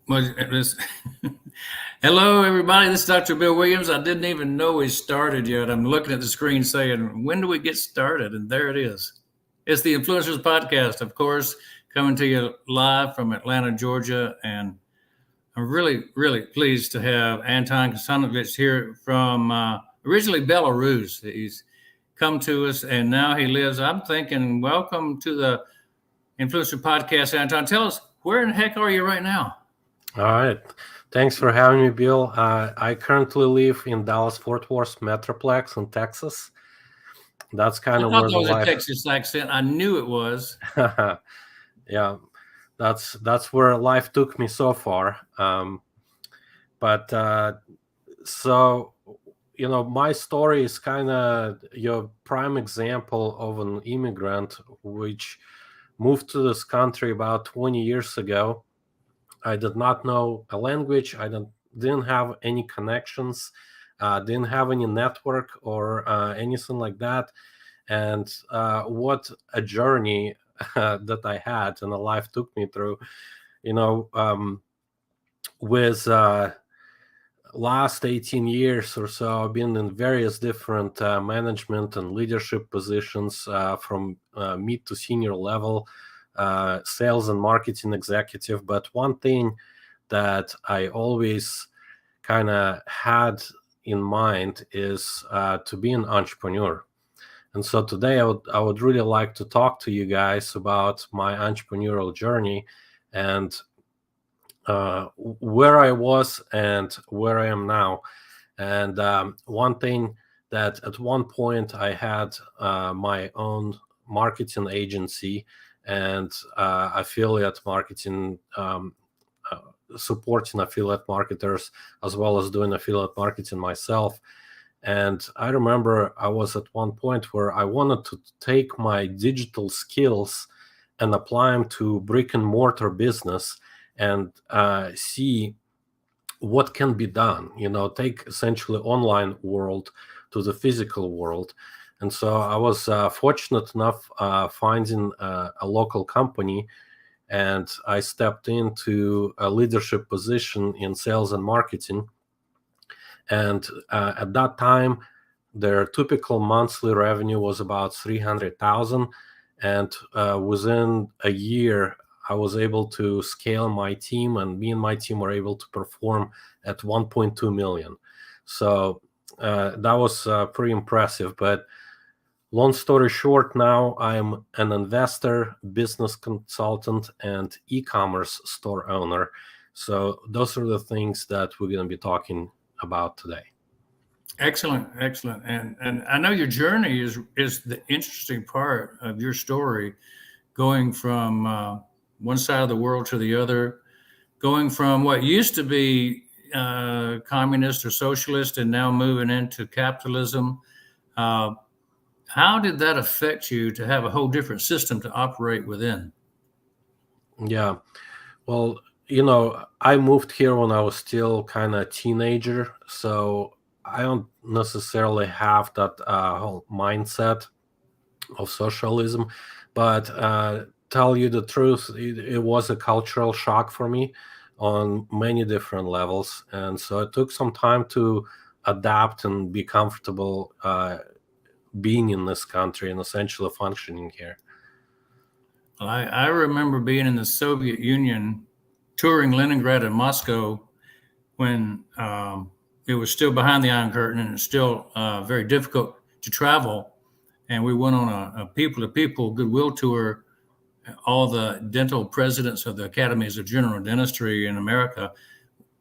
Well, hello, everybody. This is Dr. Bill Williams. I didn't even know we started yet. I'm looking at the screen saying, when do we get started? And there it is. It's the Influencers Podcast, of course, coming to you live from Atlanta, Georgia. And I'm really, really pleased to have Anton Khatsanovich here from originally Belarus. He's come to us and now he lives. I'm thinking, welcome to the Influencer Podcast, Anton. Tell us, where in the heck are you right now? All right. Thanks for having me, Bill. I currently live in Dallas-Fort Worth Metroplex in Texas. That's kind I of thought where that the was a life. Texas accent. I knew it was. Yeah, that's where life took me so far. But so my story is kind of your prime example of an immigrant which moved to this country about 20 years ago. I did not know a language. Didn't have any connections, didn't have any network or anything like that. And what a journey that I had and a life took me through. You know, with last 18 years or so, I've been in various different management and leadership positions from mid to senior level, sales and marketing executive. But one thing that I always kind of had in mind is to be an entrepreneur. And so today I would really like to talk to you guys about my entrepreneurial journey and where I was and where I am now. And one thing that at one point I had my own marketing agency and affiliate marketing, supporting affiliate marketers as well as doing affiliate marketing myself. And I remember I was at one point where I wanted to take my digital skills and apply them to brick and mortar business and see what can be done. Take essentially online world to the physical world. And so I was fortunate enough finding a local company, and I stepped into a leadership position in sales and marketing. And at that time, their typical monthly revenue was about 300,000, and within a year, I was able to scale my team, and me and my team were able to perform at 1.2 million. So that was pretty impressive. But long story short, now I'm an investor, business consultant, and e-commerce store owner. So those are the things that we're going to be talking about today. Excellent, excellent. And I know your journey is the interesting part of your story, going from one side of the world to the other, going from what used to be communist or socialist and now moving into capitalism. Uh, how did that affect you to have a whole different system to operate within? Yeah. Well, I moved here when I was still kind of a teenager, so I don't necessarily have that whole mindset of socialism. But tell you the truth, it was a cultural shock for me on many different levels, and so it took some time to adapt and be comfortable being in this country and essentially functioning here. I remember being in the Soviet Union, touring Leningrad and Moscow when it was still behind the Iron Curtain and it's still very difficult to travel. And we went on a people-to-people goodwill tour. All the dental presidents of the academies of general dentistry in America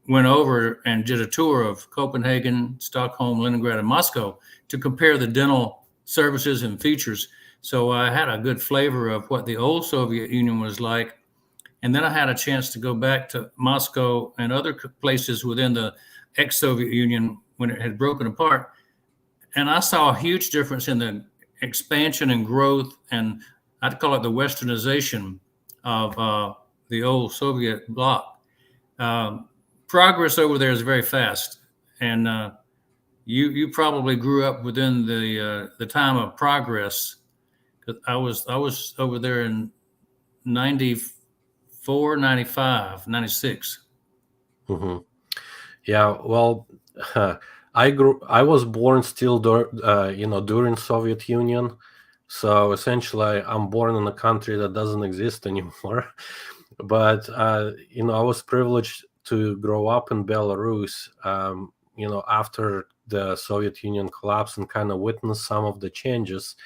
went over and did a tour of Copenhagen, Stockholm, Leningrad, and Moscow to compare the dental services and features. So I had a good flavor of what the old Soviet Union was like. And then I had a chance to go back to Moscow and other places within the ex-Soviet Union when it had broken apart. And I saw a huge difference in the expansion and growth, and I'd call it the westernization of the old Soviet bloc. Progress over there is very fast, and you probably grew up within the time of progress. 'Cause I was over there in 94, 95, 96. Hmm. Yeah, well, I was born still during Soviet Union, so essentially I'm born in a country that doesn't exist anymore. But I was privileged to grow up in Belarus, after the Soviet Union collapsed, and kind of witness some of the changes.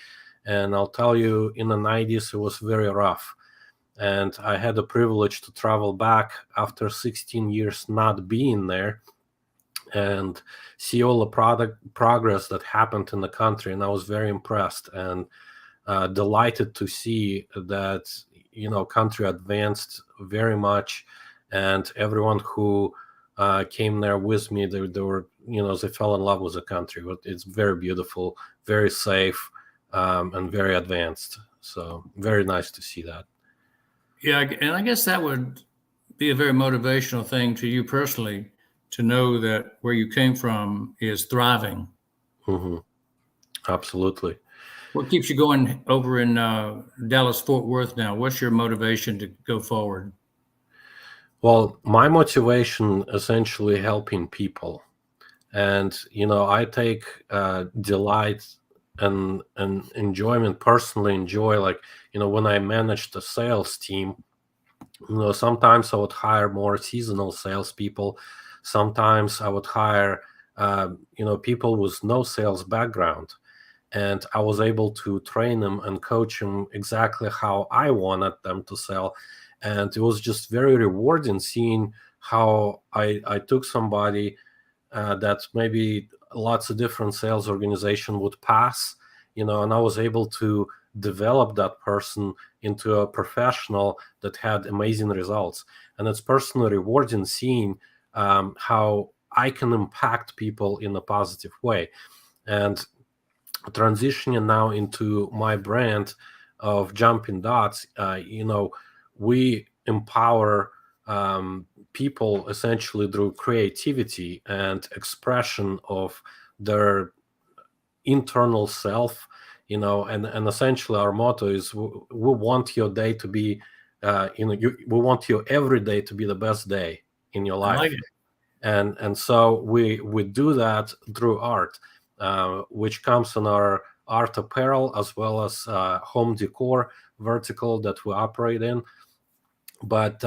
And I'll tell you, in the 90s, it was very rough. And I had the privilege to travel back after 16 years not being there and see all the progress that happened in the country. And I was very impressed and delighted to see that country advanced very much, and everyone who came there with me, they were they fell in love with the country. But it's very beautiful, very safe, and very advanced. So very nice to see that. Yeah, and I guess that would be a very motivational thing to you personally to know that where you came from is thriving. Hmm. Absolutely. What keeps you going over in Dallas Fort Worth now? What's your motivation to go forward? Well, my motivation essentially helping people, and I take delight and enjoyment, personally enjoy, like when I manage the sales team. Sometimes I would hire more seasonal salespeople. Sometimes I would hire people with no sales background, and I was able to train them and coach them exactly how I wanted them to sell. And it was just very rewarding seeing how I took somebody that maybe lots of different sales organization would pass, and I was able to develop that person into a professional that had amazing results. And it's personally rewarding seeing how I can impact people in a positive way. And transitioning now into my brand of Jumping Dots, we empower people essentially through creativity and expression of their internal self, and essentially our motto is we want your day to be, we want your every day to be the best day in your I like life. it. And so we do that through art, which comes in our art apparel as well as home decor vertical that we operate in. But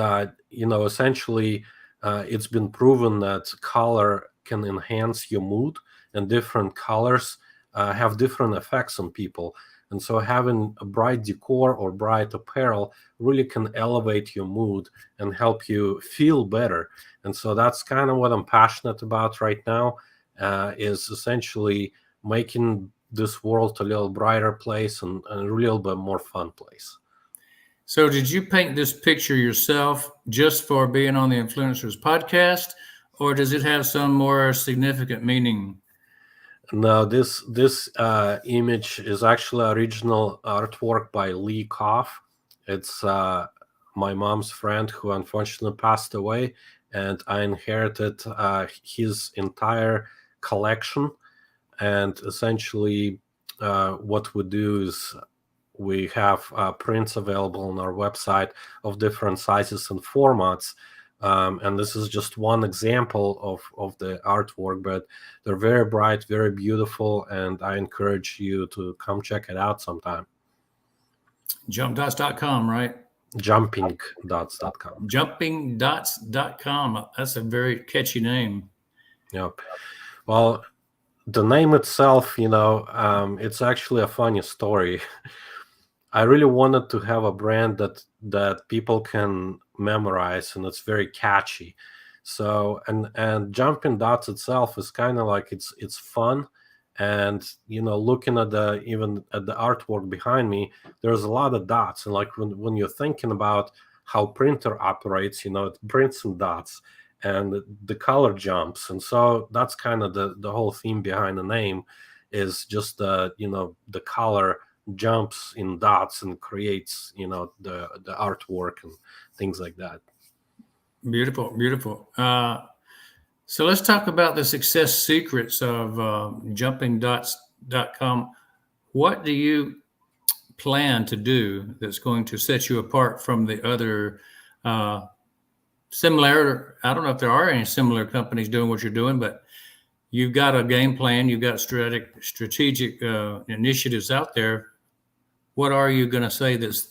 essentially, it's been proven that color can enhance your mood, and different colors have different effects on people. And so having a bright decor or bright apparel really can elevate your mood and help you feel better. And so that's kind of what I'm passionate about right now, is essentially making this world a little brighter place and a little bit more fun place. So, did you paint this picture yourself just for being on the Influencers podcast, or does it have some more significant meaning? No, this image is actually original artwork by Lee Koff. It's my mom's friend who unfortunately passed away, and I inherited his entire collection. And essentially, what we do is we have prints available on our website of different sizes and formats. And this is just one example of the artwork, but they're very bright, very beautiful, and I encourage you to come check it out sometime. Jumpdots.com, right? Jumpingdots.com. Jumpingdots.com. That's a very catchy name. Yep. Well, the name itself, it's actually a funny story. I really wanted to have a brand that people can memorize, and it's very catchy. So and Jumping Dots itself is kind of like it's fun, and looking at the artwork behind me, there's a lot of dots, and like when you're thinking about how printer operates, it prints in dots, and the color jumps, and so that's kind of the whole theme behind the name, is just the color jumps in dots and creates the artwork and things like that. Beautiful, beautiful. So let's talk about the success secrets of jumpingdots.com. What do you plan to do that's going to set you apart from the other similar I don't know if there are any similar companies doing what you're doing, but you've got a game plan, you've got strategic initiatives out there. What are you going to say that's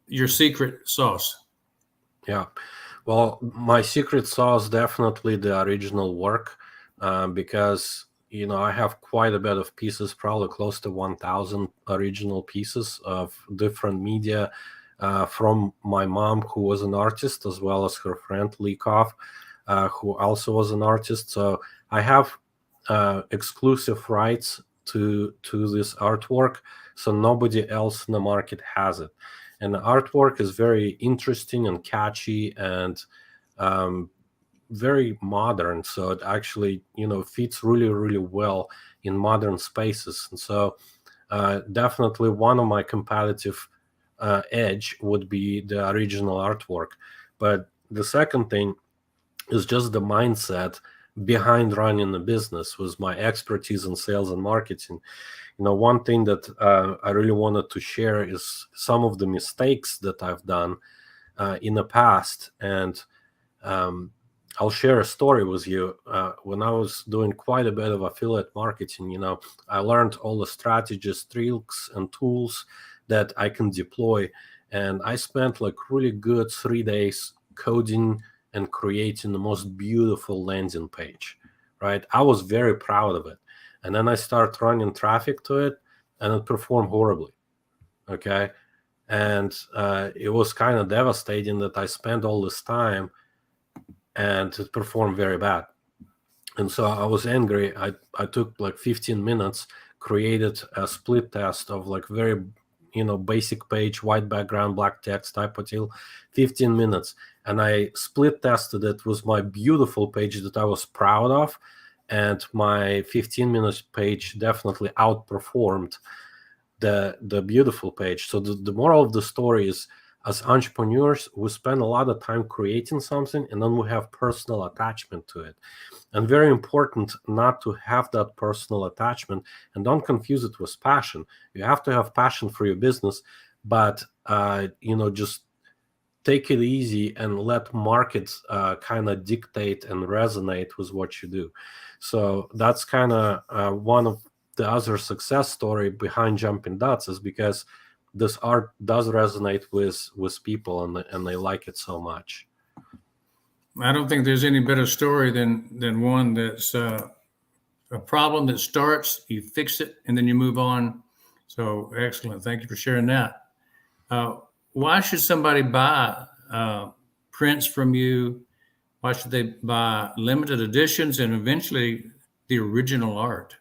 your secret sauce? Yeah. Well, my secret sauce definitely the original work, because I have quite a bit of pieces, probably close to 1,000 original pieces of different media, from my mom, who was an artist, as well as her friend Likov, who also was an artist. So I have exclusive rights to this artwork, so nobody else in the market has it. And the artwork is very interesting and catchy and very modern. So it actually, fits really, really well in modern spaces. And so definitely one of my competitive edge would be the original artwork. But the second thing is just the mindset behind running a business, was my expertise in sales and marketing. One thing that I really wanted to share is some of the mistakes that I've done in the past. And I'll share a story with you. When I was doing quite a bit of affiliate marketing, I learned all the strategies, tricks, and tools that I can deploy. And I spent like really good 3 days coding and creating the most beautiful landing page, right? I was very proud of it. And then I started running traffic to it, and it performed horribly. Okay. And it was kind of devastating that I spent all this time and it performed very bad. And so I was angry. I took like 15 minutes, created a split test of like very, basic page, white background, black text, type of deal, 15 minutes. And I split tested it with my beautiful page that I was proud of. And my 15 minutes page definitely outperformed the beautiful page. So the moral of the story is, as entrepreneurs, we spend a lot of time creating something, and then we have personal attachment to it. And very important not to have that personal attachment, and don't confuse it with passion. You have to have passion for your business, but just take it easy and let markets kind of dictate and resonate with what you do. So that's kind of one of the other success story behind Jumping Dots, is because this art does resonate with people, and they like it so much. I don't think there's any better story than one that's a problem that starts, you fix it, and then you move on. So excellent. Thank you for sharing that. Why should somebody buy prints from you? Why should they buy limited editions and eventually the original art?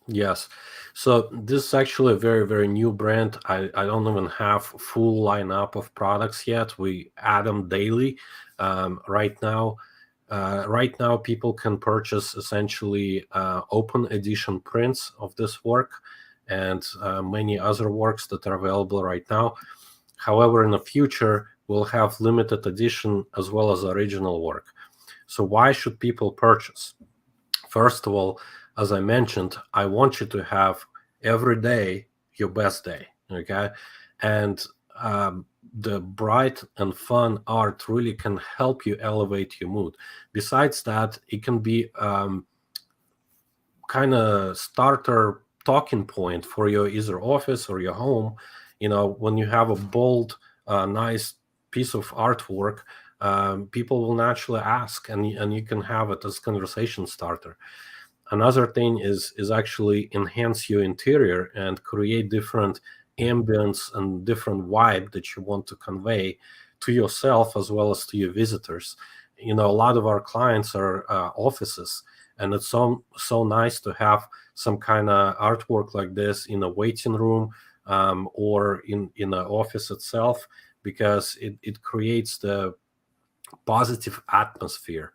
Yes. So this is actually a very, very new brand. I don't even have full lineup of products yet. We add them daily. Right now, people can purchase essentially open edition prints of this work and many other works that are available right now. However, in the future, we'll have limited edition as well as original work. So why should people purchase? First of all, as I mentioned, I want you to have every day your best day, okay? And the bright and fun art really can help you elevate your mood. Besides that, it can be kind of starter talking point for your either office or your home. When you have a bold, nice piece of artwork, people will naturally ask, and you can have it as conversation starter. Another thing is actually enhance your interior and create different ambience and different vibe that you want to convey to yourself as well as to your visitors. A lot of our clients are offices, and it's so nice to have some kind of artwork like this in a waiting room, or in the office itself, because it creates the positive atmosphere.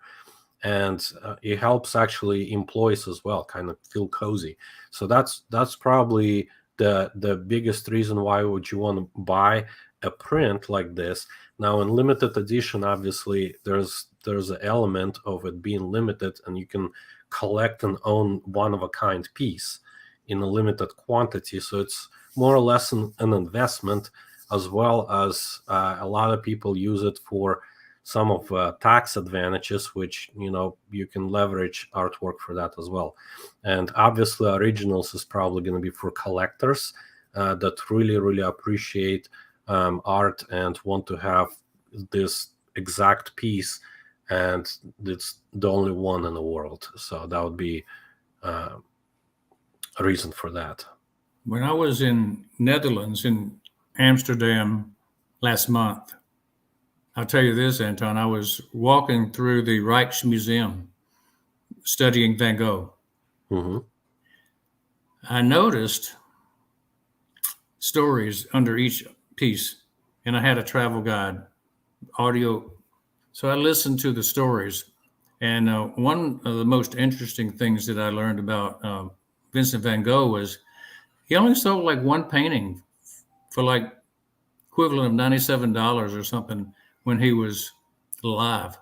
And it helps actually employees as well kind of feel cozy. So that's probably the biggest reason why would you want to buy a print like this. Now, in limited edition, obviously there's an element of it being limited, and you can collect and own one-of-a-kind piece in a limited quantity. So it's more or less an investment, as well as a lot of people use it for some of tax advantages, which you can leverage artwork for that as well. And obviously, originals is probably going to be for collectors that really appreciate art and want to have this exact piece, and it's the only one in the world. So that would be a reason for that. When I was in Netherlands, in Amsterdam last month, I'll tell you this, Anton, I was walking through the Rijksmuseum studying Van Gogh. Mm-hmm. I noticed stories under each piece, and I had a travel guide, audio. So I listened to the stories. And one of the most interesting things that I learned about Vincent van Gogh was he only sold like one painting for like equivalent of $97 or something when he was alive.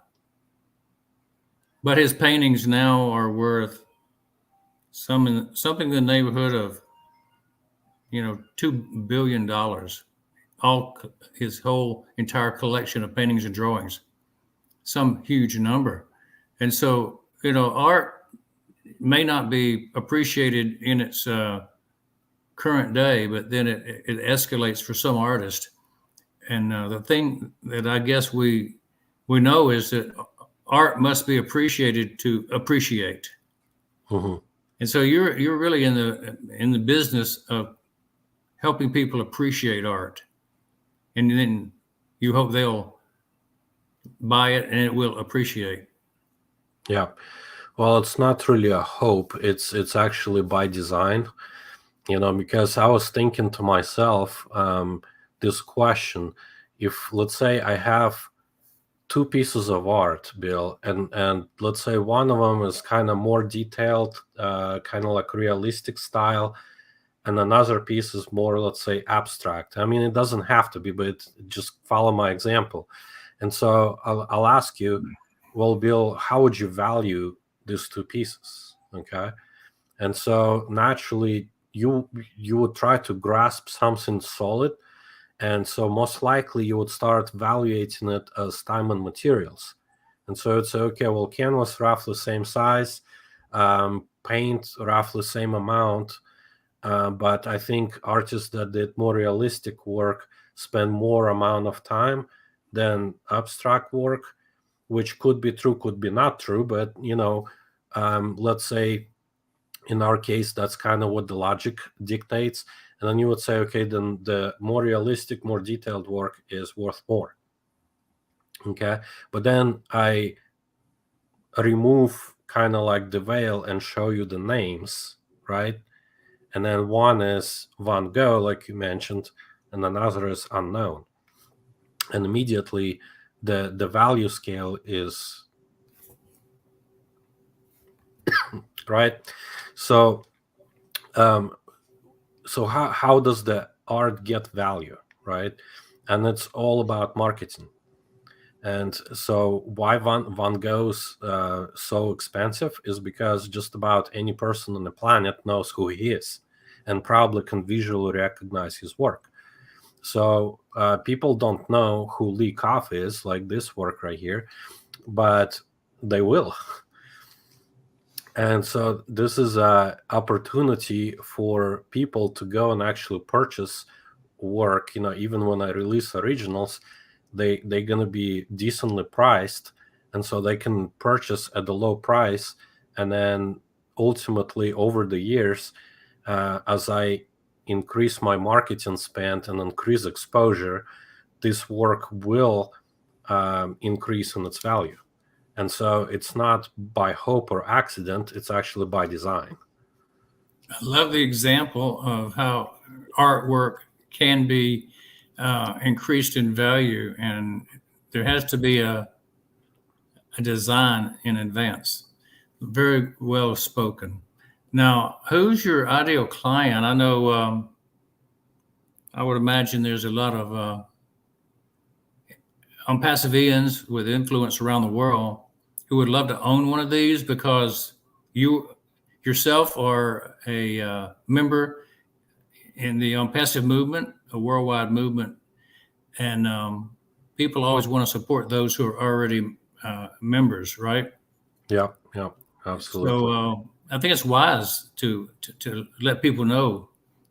But his paintings now are worth something in the neighborhood of, $2 billion. All his whole entire collection of paintings and drawings, some huge number. And so, art may not be appreciated in its current day, but then it escalates for some artist. And the thing that I guess we know is that art must be appreciated to appreciate. Mm-hmm. And so you're really in the business of helping people appreciate art, and then you hope they'll buy it and it will appreciate. Yeah. Well, it's not really a hope. It's actually by design, because I was thinking to myself, this question: if, let's say, I have two pieces of art, Bill, and let's say one of them is kind of more detailed, kind of like realistic style, and another piece is more, let's say, abstract. I mean, it doesn't have to be, but just follow my example. And so I'll ask you, well, Bill, how would you value these two pieces? Okay. And so naturally, you would try to grasp something solid. And so most likely you would start evaluating it as time and materials. And so it's okay, well, canvas roughly same size, paint roughly same amount. But I think artists that did more realistic work spend more amount of time than abstract work, which could be true, could be not true. But, let's say in our case, that's kind of what the logic dictates. And then you would say, okay, then the more realistic, more detailed work is worth more. Okay. But then I remove kind of like the veil and show you the names, right? And then one is Van Gogh, like you mentioned, and another is unknown. And immediately the value scale is right. So so how does the art get value, right? And it's all about marketing. And so why Van Gogh's so expensive is because just about any person on the planet knows who he is and probably can visually recognize his work. So people don't know who Lee Koff is, like this work right here, but they will. And so this is an opportunity for people to go and actually purchase work. Even when I release originals, they're going to be decently priced, and so they can purchase at a low price. And then ultimately over the years, as I increase my marketing spend and increase exposure, this work will increase in its value. And so it's not by hope or accident, it's actually by design. I love the example of how artwork can be increased in value, and there has to be a design in advance. Very well spoken. Now, who's your ideal client? I know I would imagine there's a lot of Passivians with influence around the world who would love to own one of these because you yourself are a member in the passive movement, a worldwide movement, and people always want to support those who are already members, right? Yeah, absolutely. So I think it's wise to let people know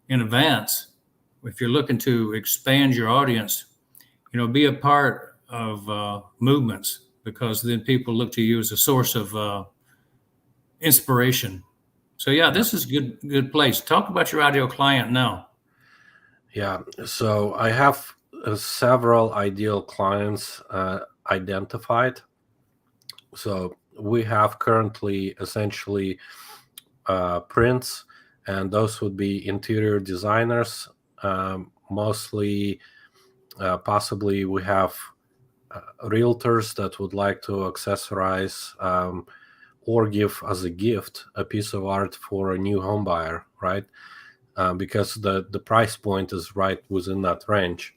in advance if you're looking to expand your audience. Be a part of movements, because then people look to you as a source of inspiration. So yeah, Yeah. this is good place. Talk about your ideal client now. Yeah, so I have several ideal clients identified. So we have currently essentially prints, and those would be interior designers, mostly. Possibly we have realtors that would like to accessorize or give as a gift a piece of art for a new home buyer, right? Because the price point is right within that range.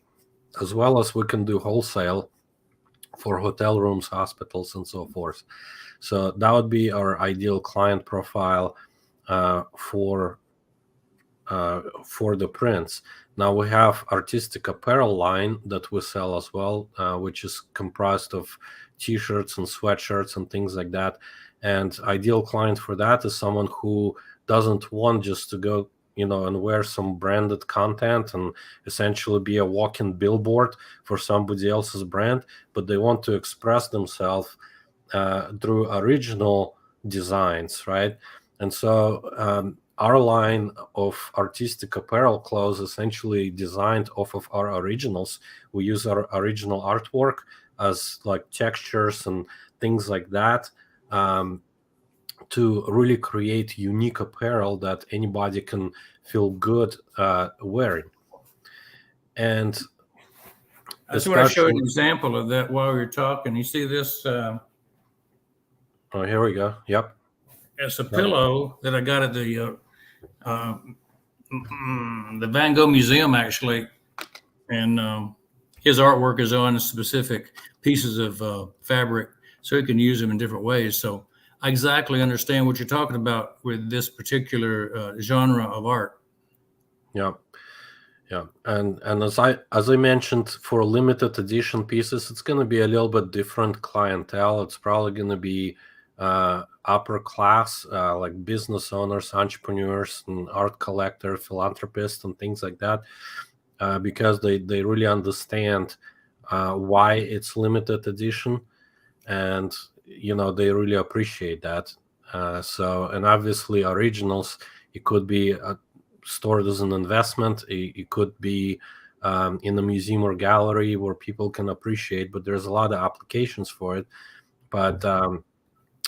As well as we can do wholesale for hotel rooms, hospitals, and so forth. So that would be our ideal client profile for the prints. Now we have artistic apparel line that we sell as well, which is comprised of t-shirts and sweatshirts and things like that. And ideal client for that is someone who doesn't want just to go, and wear some branded content and essentially be a walking billboard for somebody else's brand, but they want to express themselves through original designs, right? And so our line of artistic apparel clothes essentially designed off of our originals. We use our original artwork as like textures and things like that, to really create unique apparel that anybody can feel good wearing. And I just want to show you an especially, example of that while you're talking. You see this? oh, here we go. Yep. It's a Yep. pillow that I got at uh, the Van Gogh Museum, actually, and his artwork is on specific pieces of fabric, so you can use them in different ways. So I exactly understand what you're talking about with this particular genre of art. Yep. Yeah, and as I mentioned, for limited edition pieces, it's going to be a little bit different clientele. It's probably going to be upper class, like business owners, entrepreneurs, and art collector, philanthropists, and things like that, because they really understand why it's limited edition, and they really appreciate that. And obviously originals, it could be stored as an investment. It could be in a museum or gallery where people can appreciate, but there's a lot of applications for it. But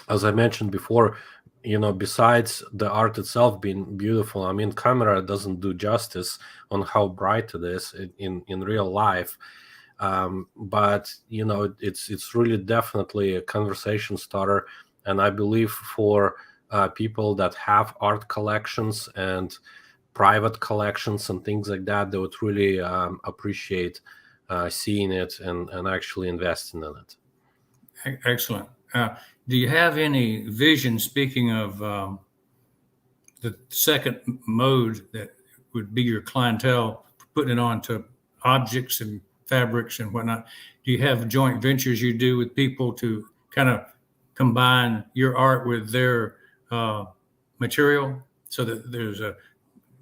as I mentioned before, besides the art itself being beautiful, I mean, camera doesn't do justice on how bright it is in real life. But it's really definitely a conversation starter, and I believe for people that have art collections and private collections and things like that, they would really appreciate seeing it and actually investing in it. Excellent. Do you have any vision, speaking of the second mode that would be your clientele, putting it onto objects and fabrics and whatnot? Do you have joint ventures you do with people to kind of combine your art with their material, so that there's a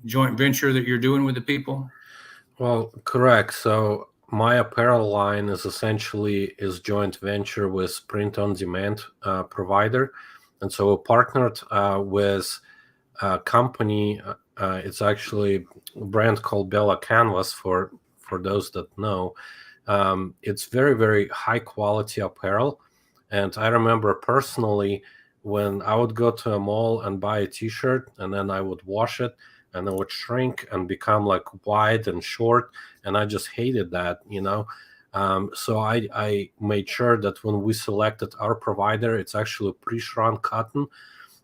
joint venture that you're doing with the people? Well, correct. So my apparel line is essentially is joint venture with print on demand provider, and so we partnered with a company. It's actually a brand called Bella Canvas, for those that know. It's very, very high quality apparel, and I remember personally when I would go to a mall and buy a T-shirt, and then I would wash it, and it would shrink and become like wide and short, and I just hated that. So I made sure that when we selected our provider, it's actually pre-shrunk cotton,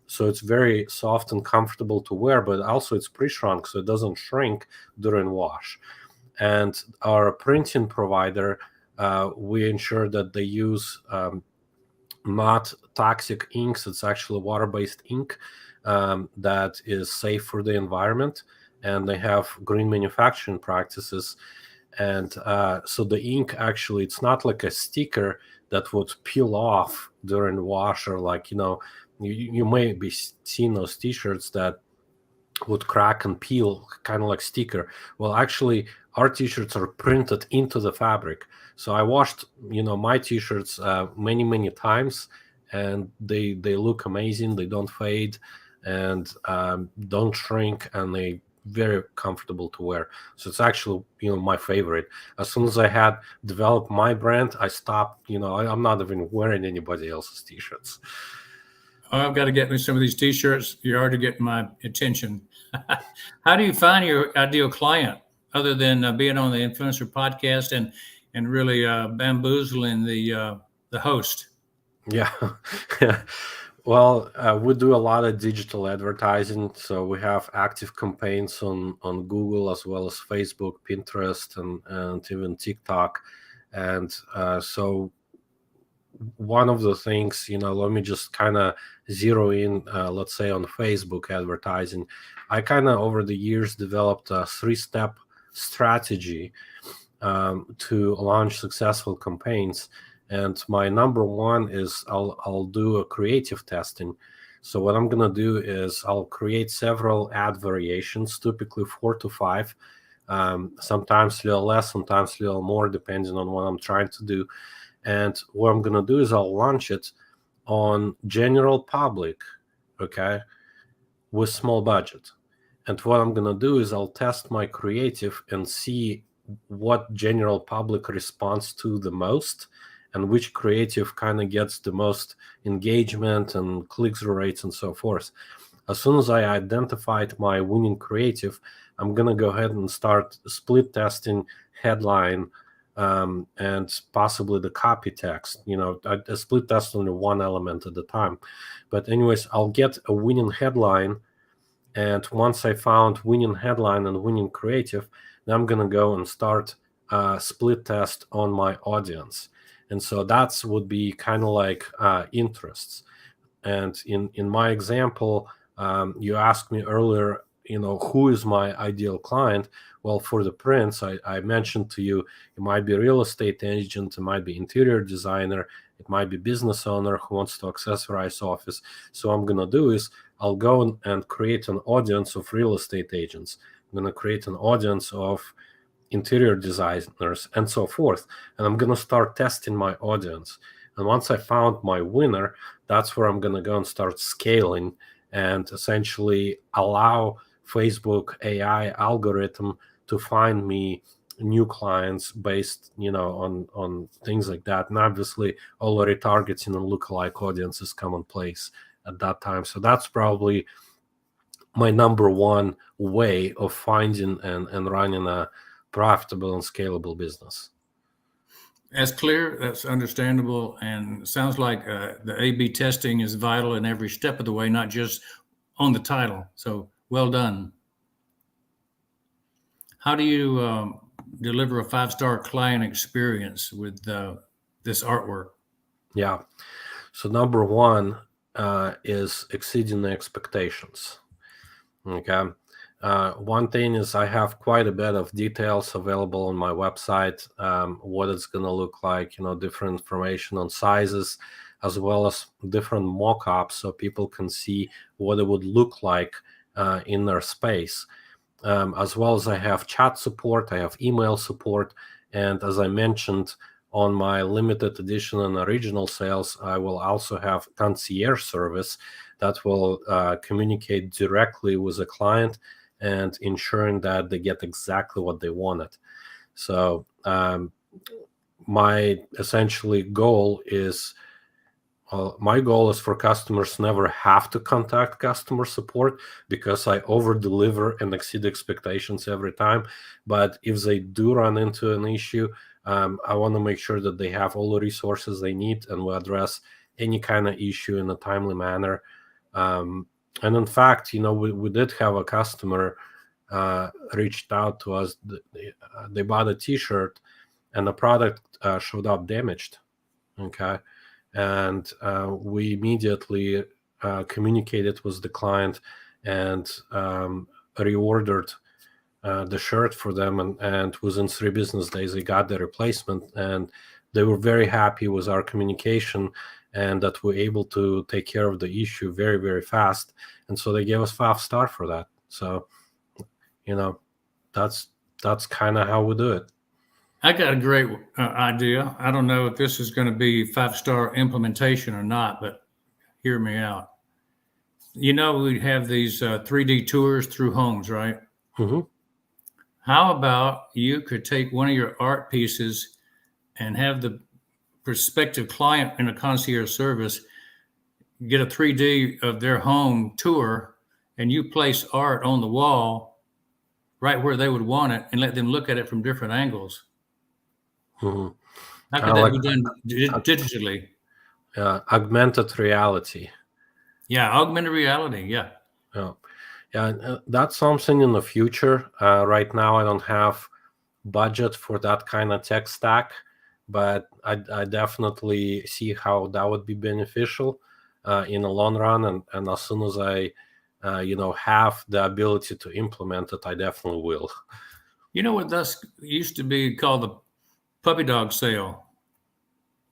so it's very soft and comfortable to wear, but also it's pre-shrunk, so it doesn't shrink during wash. And our printing provider, we ensure that they use not toxic inks. It's actually water-based ink that is safe for the environment, and they have green manufacturing practices. And so the ink actually, it's not like a sticker that would peel off during the wash, or like, you may be seeing those t-shirts that would crack and peel, kind of like sticker. Well, actually, our t-shirts are printed into the fabric. So I washed, my t-shirts many times, and they look amazing. They don't fade, and don't shrink, and they very comfortable to wear. So it's actually, my favorite. As soon as I had developed my brand, I stopped. I'm not even wearing anybody else's t-shirts. Oh, I've got to get me some of these T-shirts. You're already getting my attention. How do you find your ideal client, other than being on the influencer podcast and really bamboozling the host? Yeah. Well, we do a lot of digital advertising. So we have active campaigns on Google, as well as Facebook, Pinterest, and even TikTok. And so one of the things, let me just kind of zero in, let's say on Facebook advertising. I kind of over the years developed a 3-step strategy to launch successful campaigns. And my number one is I'll do a creative testing. So what I'm gonna do is I'll create several ad variations, typically 4 to 5, sometimes a little less, sometimes a little more, depending on what I'm trying to do. And what I'm gonna do is I'll launch it on general public, okay, with small budget. And what I'm gonna do is I'll test my creative and see what general public responds to the most, and which creative kind of gets the most engagement and click-through rates and so forth. As soon as I identified my winning creative, I'm gonna go ahead and start split testing headline, and possibly the copy text. I split test only one element at a time. But anyways, I'll get a winning headline, and once I found winning headline and winning creative, then I'm gonna go and start split test on my audience. And so that's would be kind of like interests. And in my example, you asked me earlier, who is my ideal client? Well, for the prints, I mentioned to you, it might be a real estate agent, it might be interior designer, it might be business owner who wants to accessorize office. So what I'm gonna do is I'll go and create an audience of real estate agents. I'm gonna create an audience of interior designers and so forth. And I'm gonna start testing my audience. And once I found my winner, that's where I'm gonna go and start scaling and essentially allow Facebook AI algorithm to find me new clients based, on things like that. And obviously already targeting and lookalike audiences commonplace at that time. So that's probably my number one way of finding and running a profitable and scalable business. That's clear. That's understandable, and sounds like the A/B testing is vital in every step of the way, not just on the title. So well done. How do you deliver a 5-star client experience with this artwork? Yeah. So number one is exceeding the expectations. Okay. One thing is I have quite a bit of details available on my website, what it's going to look like, different information on sizes, as well as different mock-ups so people can see what it would look like in their space. As well as I have chat support, I have email support, and as I mentioned, on my limited edition and original sales, I will also have concierge service that will communicate directly with the client and ensuring that they get exactly what they wanted. So my essentially goal is my goal is for customers never have to contact customer support, because I over deliver and exceed expectations every time. But if they do run into an issue, I want to make sure that they have all the resources they need, and will address any kind of issue in a timely manner. And in fact, we did have a customer reached out to us. They bought a T-shirt, and the product showed up damaged. Okay. And we immediately communicated with the client and reordered the shirt for them, and within 3 business days they got the replacement, and they were very happy with our communication and that we're able to take care of the issue very, very fast. And so they gave us 5-star for that. So, that's kind of how we do it. I got a great idea. I don't know if this is going to be 5-star implementation or not, but hear me out. We have these 3D tours through homes, right? Mm-hmm. How about you could take one of your art pieces and have the prospective client in a concierge service get a 3D of their home tour, and you place art on the wall right where they would want it and let them look at it from different angles. Mm-hmm. How could that be done digitally? Augmented reality. Yeah, augmented reality. Yeah. Yeah, that's something in the future. Right now, I don't have budget for that kind of tech stack, but I definitely see how that would be beneficial in the long run. And as soon as I, have the ability to implement it, I definitely will. You know what this used to be called, the puppy dog sale?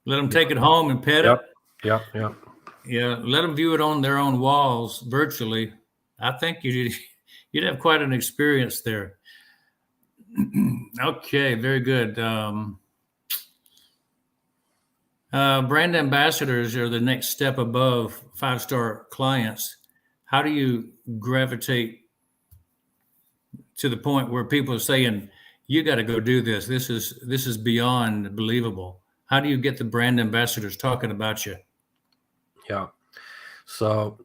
Let them take it home and pet it. Yep. Yeah, let them view it on their own walls virtually. I think you'd have quite an experience there. Okay, very good. Brand ambassadors are the next step above 5-star clients. How do you gravitate to the point where people are saying, you got to go do this? This is beyond believable. How do you get the brand ambassadors talking about you? Yeah. So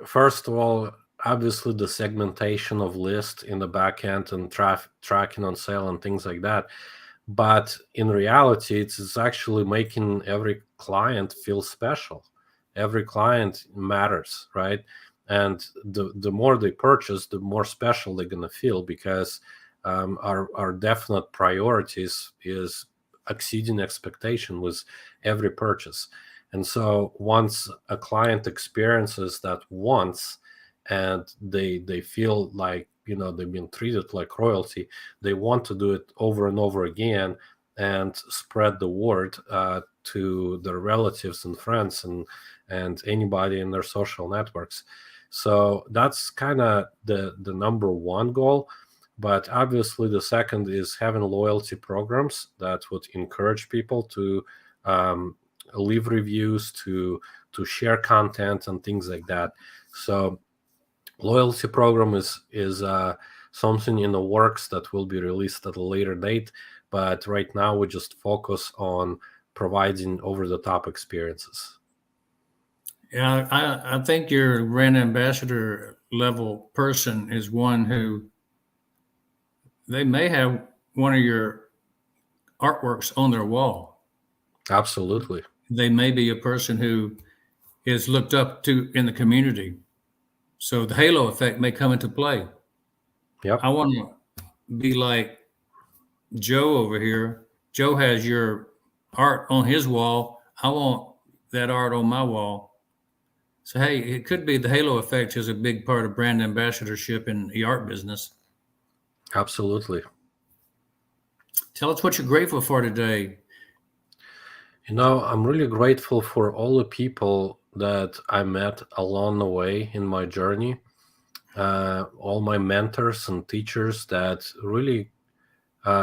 first of all, obviously the segmentation of list in the back end and tracking on sale and things like that. But in reality, it's actually making every client feel special. Every client matters, right? And the more they purchase, the more special they're going to feel, because our definite priorities is exceeding expectation with every purchase. And so once a client experiences that once, and they feel like they've been treated like royalty, they want to do it over and over again and spread the word to their relatives and friends and anybody in their social networks. So that's kind of the number one goal. But obviously the second is having loyalty programs that would encourage people to leave reviews, to share content and things like that. So loyalty program is something in the works that will be released at a later date, but right now we just focus on providing over-the-top experiences. Yeah, I think your brand ambassador level person is one who, they may have one of your artworks on their wall. Absolutely. They may be a person who is looked up to in the community. So the halo effect may come into play. Yep. I want to be like Joe over here. Joe has your art on his wall. I want that art on my wall. So, hey, it could be the halo effect is a big part of brand ambassadorship in the art business. Absolutely. Tell us what you're grateful for today. I'm really grateful for all the people that I met along the way in my journey. All my mentors and teachers that really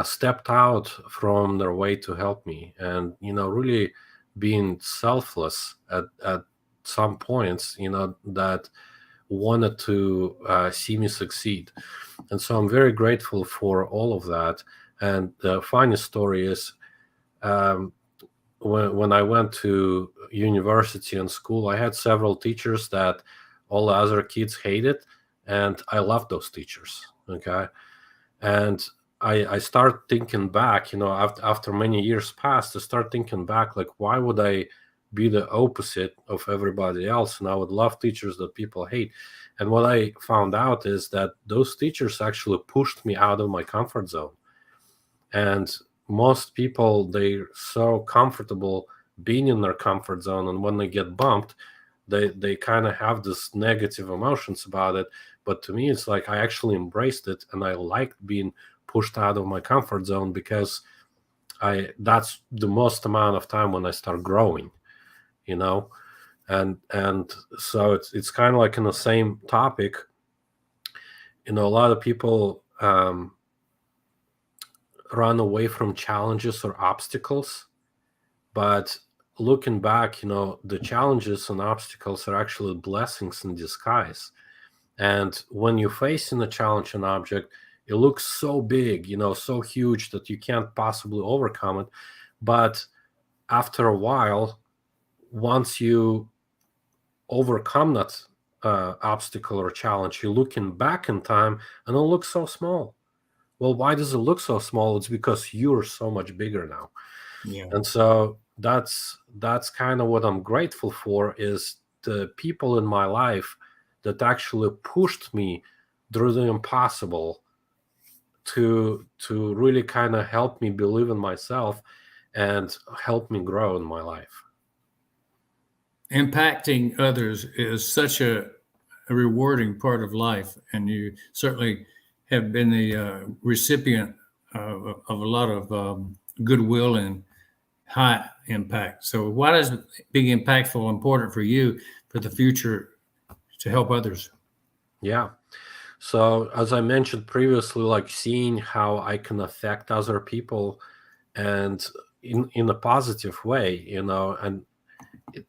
stepped out from their way to help me, and really being selfless at some points, that wanted to see me succeed. And so I'm very grateful for all of that. And the funny story is, when I went to university and school, I had several teachers that all the other kids hated, and I loved those teachers. Okay. And I start thinking back, after many years passed, I start thinking back, like, why would I be the opposite of everybody else? And I would love teachers that people hate. And what I found out is that those teachers actually pushed me out of my comfort zone. And most people, they're so comfortable being in their comfort zone, and when they get bumped, they kind of have this negative emotions about it. but to me, it's like I actually embraced it, and I liked being pushed out of my comfort zone, because that's the most amount of time when I start growing, you know. And so it's kind of like in the same topic. A lot of people run away from challenges or obstacles, but looking back, the challenges and obstacles are actually blessings in disguise. And when you're facing a challenge and object, it looks so big, so huge that you can't possibly overcome it. But after a while, once you overcome that obstacle or challenge, you're looking back in time and it looks so small. Well, why does it look so small? It's because you're so much bigger now. Yeah. And so that's kind of what I'm grateful for, is the people in my life that actually pushed me through the impossible to really kind of help me believe in myself and help me grow in my life. Impacting others is such a rewarding part of life, and you certainly have been the recipient of a lot of goodwill and high impact. So, why is being impactful important for you for the future to help others? Yeah. So as I mentioned previously, like seeing how I can affect other people, and in a positive way, and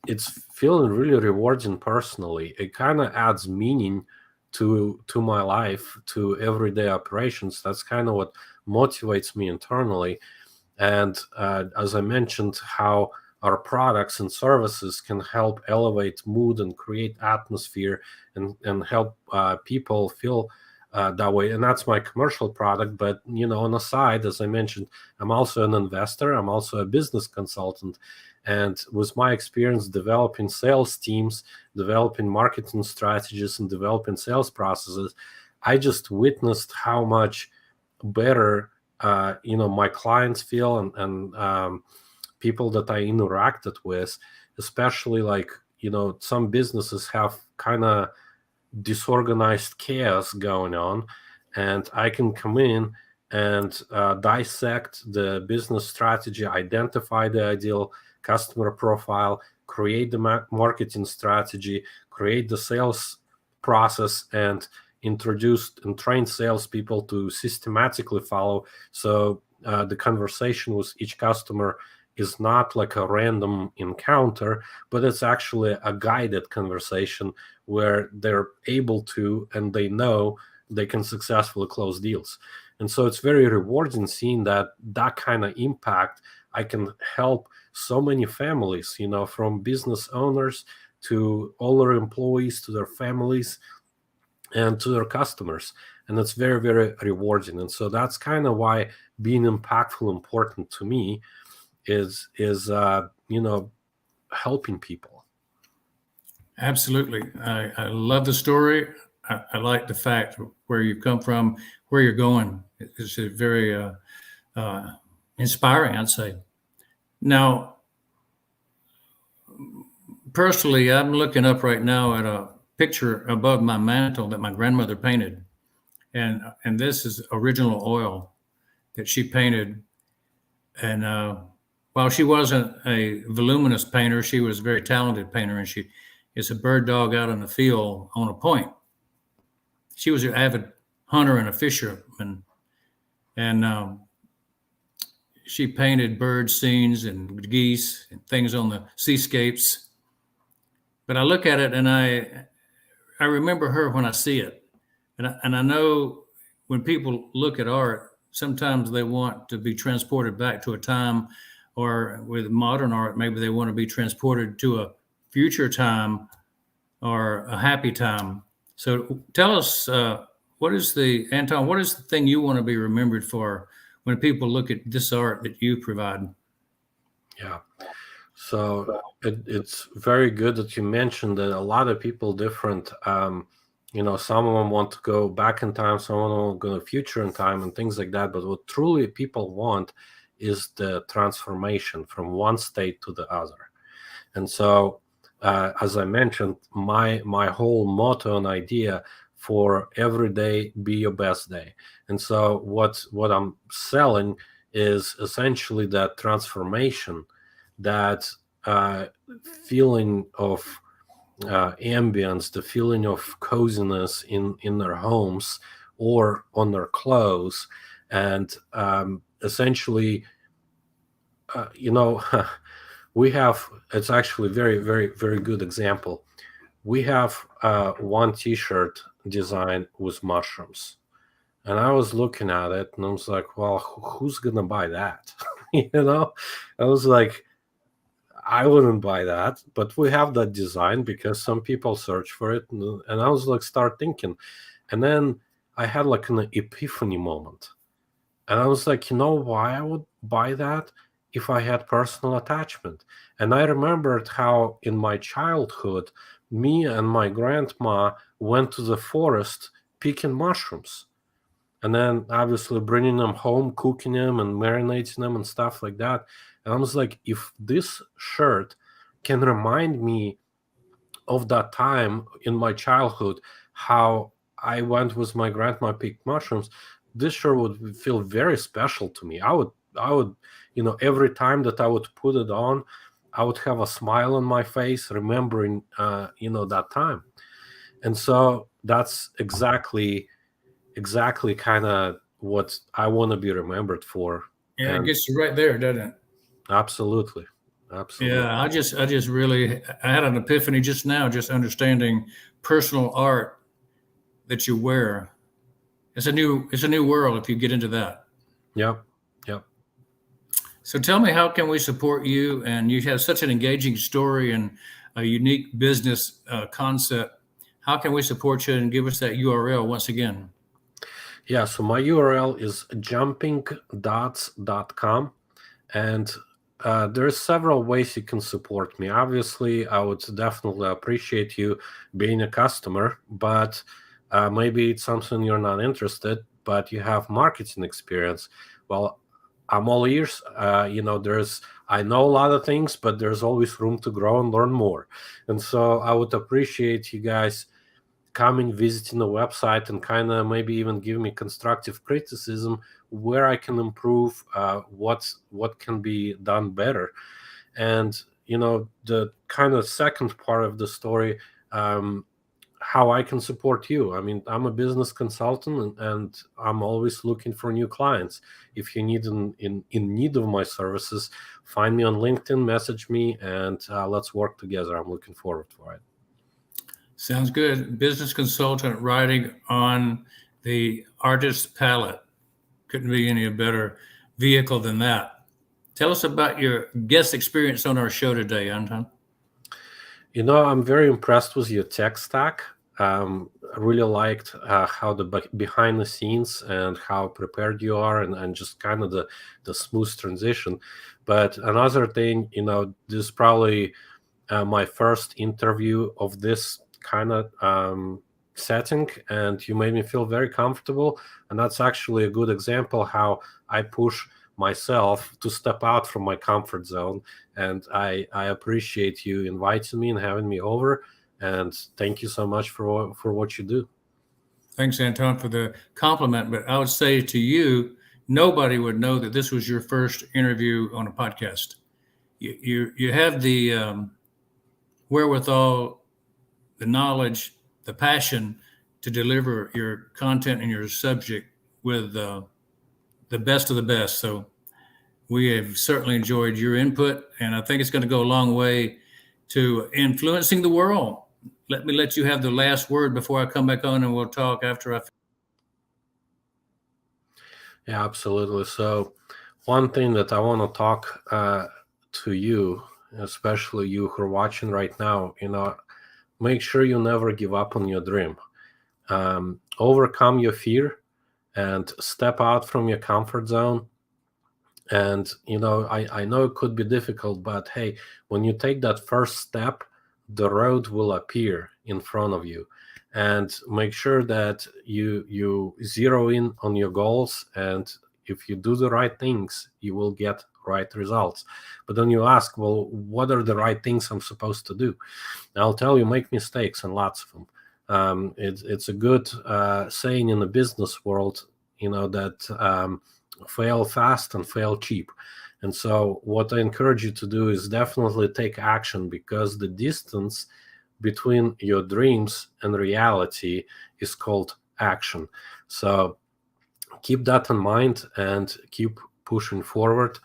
it's feeling really rewarding personally. It kind of adds meaning to my life, to everyday operations. That's kind of what motivates me internally. And as I mentioned, how our products and services can help elevate mood and create atmosphere, and help people feel that way. And that's my commercial product. But, on the side, as I mentioned, I'm also an investor. I'm also a business consultant. And with my experience developing sales teams, developing marketing strategies, and developing sales processes, I just witnessed how much better my clients feel, and people that I interacted with, especially like, some businesses have kind of disorganized chaos going on, and I can come in and dissect the business strategy, identify the ideal customer profile, create the marketing strategy, create the sales process, and introduce and train salespeople to systematically follow. So the conversation with each customer is not like a random encounter, but it's actually a guided conversation where they're able to, and they know they can successfully close deals. And so it's very rewarding seeing that kind of impact. I can help so many families, from business owners to all their employees, to their families, and to their customers. And it's very, very rewarding. And so that's kind of why being impactful important to me is helping people. Absolutely. I love the story. I like the fact where you've come from, where you're going. It's a very inspiring, I'd say. Now, personally, I'm looking up right now at a picture above my mantle that my grandmother painted, and this is original oil that she painted. And while she wasn't a voluminous painter, she was a very talented painter, and she is a bird dog out in the field on a point. She was an avid hunter and a fisherman, and she painted bird scenes and geese and things on the seascapes. But I look at it and I remember her when I see it, and I know when people look at art, sometimes they want to be transported back to a time, or with modern art, maybe they want to be transported to a future time or a happy time. So tell us, Anton, what is the thing you want to be remembered for when people look at this art that you provide? Yeah. So it's very good that you mentioned that a lot of people different. Some of them want to go back in time, some of them want to go to future in time, and things like that. But what truly people want is the transformation from one state to the other. And so, as I mentioned, my whole motto and idea for every day be your best day. And so what I'm selling is essentially that transformation, that feeling of ambience, the feeling of coziness in their homes or on their clothes. And essentially, we have, it's actually very, very, very good example. We have one t-shirt design with mushrooms. And I was looking at it and I was like, well, who's going to buy that? I was like, I wouldn't buy that, but we have that design because some people search for it. And I was like, start thinking. And then I had like an epiphany moment. And I was like, why I would buy that? If I had personal attachment. And I remembered how in my childhood, me and my grandma went to the forest picking mushrooms. And then obviously bringing them home, cooking them and marinating them and stuff like that. And I was like, if this shirt can remind me of that time in my childhood, how I went with my grandma picked mushrooms, this shirt would feel very special to me. I would, every time that I would put it on, I would have a smile on my face, remembering, that time. And so that's exactly kind of what I want to be remembered for. Yeah, it And gets you right there, doesn't it? absolutely. Yeah, I just really, I had an epiphany just now, just understanding personal art that you wear. It's a new world if you get into that. Yep. Yep. So tell me, how can we support you? And you have such an engaging story and a unique business concept. How can we support you, and give us that URL once again? Yeah, so my URL is jumpingdots.com, and there's several ways you can support me. Obviously, I would definitely appreciate you being a customer, but maybe it's something you're not interested, but you have marketing experience. Well, I'm all ears. I know a lot of things, but there's always room to grow and learn more. And so I would appreciate you guys coming, visiting the website, and kind of maybe even give me constructive criticism where I can improve, what can be done better. And the kind of second part of the story, how I can support you. I mean, I'm a business consultant, and I'm always looking for new clients. If you need in need of my services, find me on LinkedIn, message me, and let's work together. I'm looking forward for it. Sounds good. Business consultant writing on the artist's palette. Couldn't be any better vehicle than that. Tell us about your guest experience on our show today, Anton. I'm very impressed with your tech stack. I really liked how the behind the scenes and how prepared you are, and just kind of the smooth transition. But another thing, this is probably my first interview of this kind of setting, and you made me feel very comfortable. And that's actually a good example how I push myself to step out from my comfort zone. And I appreciate you inviting me and having me over. And thank you so much for what you do. Thanks, Anton, for the compliment. But I would say to you, nobody would know that this was your first interview on a podcast. You have the wherewithal, the knowledge, the passion to deliver your content and your subject with the best of the best. So we have certainly enjoyed your input, and I think it's going to go a long way to influencing the world. Let me let you have the last word before I come back on, and we'll talk after I. Yeah, absolutely. So one thing that I want to talk to you, especially you who are watching right now, make sure you never give up on your dream. Overcome your fear and step out from your comfort zone. And I know it could be difficult, but hey, when you take that first step, the road will appear in front of you. And make sure that you zero in on your goals, and if you do the right things, you will get right results. But then you ask, well, what are the right things I'm supposed to do? And I'll tell you, make mistakes, and lots of them. It's a good saying in the business world, that fail fast and fail cheap. And so what I encourage you to do is definitely take action, because the distance between your dreams and reality is called action. So keep that in mind and keep pushing forward.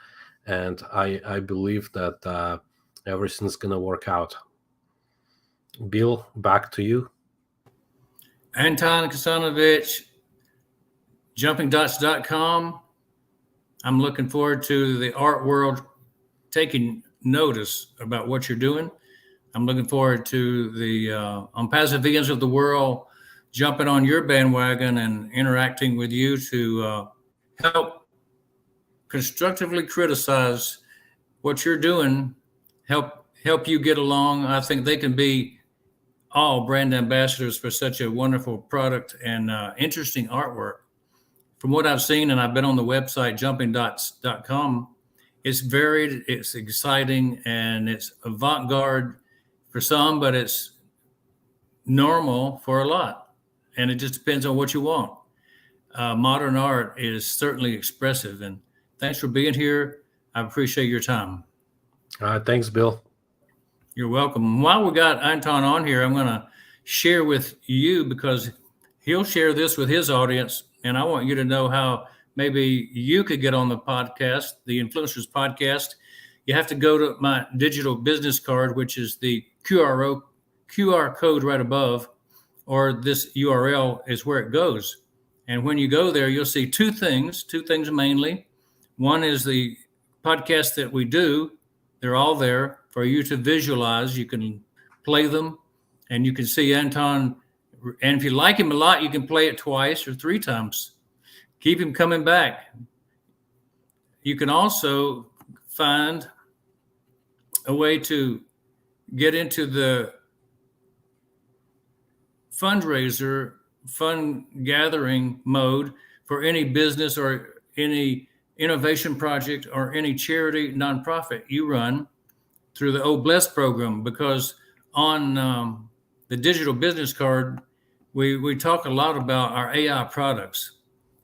And I believe that everything's going to work out. Bill, back to you. Anton Khatsanovich, jumpingdots.com. I'm looking forward to the art world taking notice about what you're doing. I'm looking forward to the unpassive vegans of the world jumping on your bandwagon and interacting with you to help constructively criticize what you're doing, help you get along. I think they can be all brand ambassadors for such a wonderful product and interesting artwork. From what I've seen, and I've been on the website jumpingdots.com, it's varied, it's exciting, and it's avant-garde for some, but it's normal for a lot. And it just depends on what you want. Modern art is certainly expressive. And thanks for being here. I appreciate your time. Thanks, Bill. You're welcome. While we got Anton on here, I'm going to share with you, because he'll share this with his audience. And I want you to know how maybe you could get on the podcast, the Influencers Podcast. You have to go to my digital business card, which is the QR code right above, or this URL is where it goes. And when you go there, you'll see two things mainly. One is the podcast that we do. They're all there for you to visualize. You can play them and you can see Anton. And if you like him a lot, you can play it twice or 3 times. Keep him coming back. You can also find a way to get into the fundraiser, fund gathering mode for any business or any innovation project or any charity nonprofit you run through the Oh Bless program, because on the digital business card, we talk a lot about our AI products.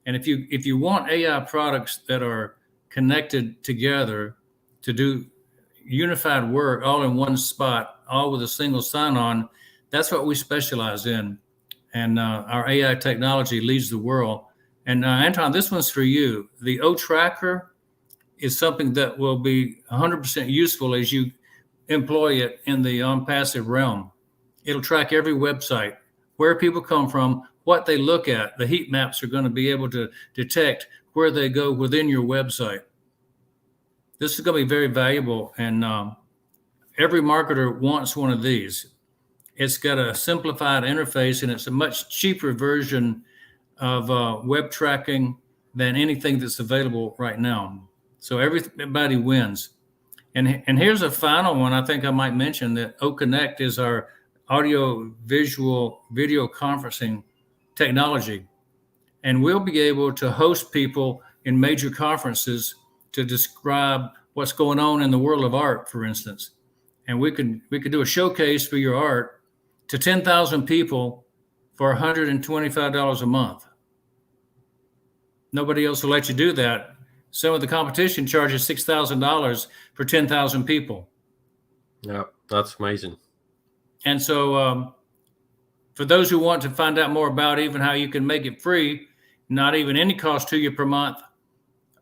And if you want AI products that are connected together to do unified work all in one spot, all with a single sign-on, that's what we specialize in. And our AI technology leads the world. And Anton, this one's for you. The O Tracker is something that will be 100% useful as you employ it in the unpassive realm. It'll track every website, where people come from, what they look at. The heat maps are going to be able to detect where they go within your website. This is going to be very valuable, and every marketer wants one of these. It's got a simplified interface, and it's a much cheaper version of web tracking than anything that's available right now. So everybody wins. And here's a final one. I think I might mention that OConnect is our audio visual video conferencing technology. And we'll be able to host people in major conferences to describe what's going on in the world of art, for instance. And we could do a showcase for your art to 10,000 people for $125 a month. Nobody else will let you do that. Some of the competition charges $6,000 for 10,000 people. Yeah, that's amazing. And so for those who want to find out more about even how you can make it free, not even any cost to you per month,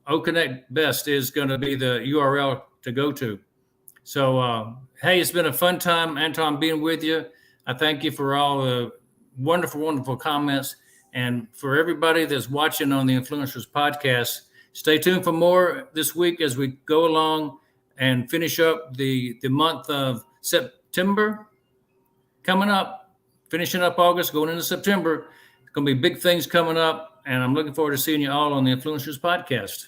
OConnect Best is going to be the URL to go to. So, hey, it's been a fun time, Anton, being with you. I thank you for all the wonderful, wonderful comments. And for everybody that's watching on the Influencers Podcast, stay tuned for more this week as we go along and finish up the month of September coming up, finishing up August, going into September. It's going to be big things coming up, and I'm looking forward to seeing you all on the Influencers Podcast.